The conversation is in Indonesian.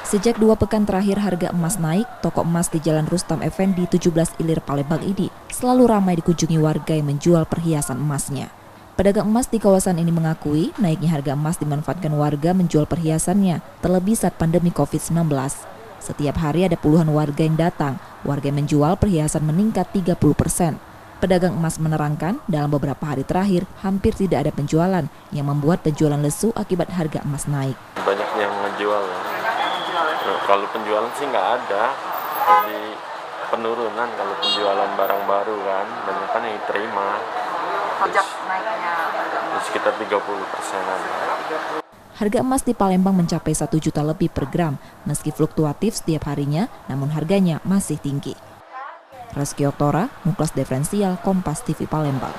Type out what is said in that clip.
Sejak 2 pekan terakhir harga emas naik, toko emas di Jalan Rustam Effendi 17 Ilir Palembang ini selalu ramai dikunjungi warga yang menjual perhiasan emasnya. Pedagang emas di kawasan ini mengakui naiknya harga emas dimanfaatkan warga menjual perhiasannya, terlebih saat pandemi COVID-19. Setiap hari ada puluhan warga yang datang, warga yang menjual perhiasan meningkat 30%. Pedagang emas menerangkan dalam beberapa hari terakhir hampir tidak ada penjualan yang membuat penjualan lesu akibat harga emas naik. Banyak yang menjual. Kalau penjualan sih nggak ada, jadi penurunan kalau penjualan barang baru kan, banyak kan yang diterima. Sejak naiknya Sekitar 30%-an. Harga emas di Palembang mencapai 1 juta lebih per gram, meski fluktuatif setiap harinya, namun harganya masih tinggi. Reski Oktora, Muklas Diferensial, Kompas TV Palembang.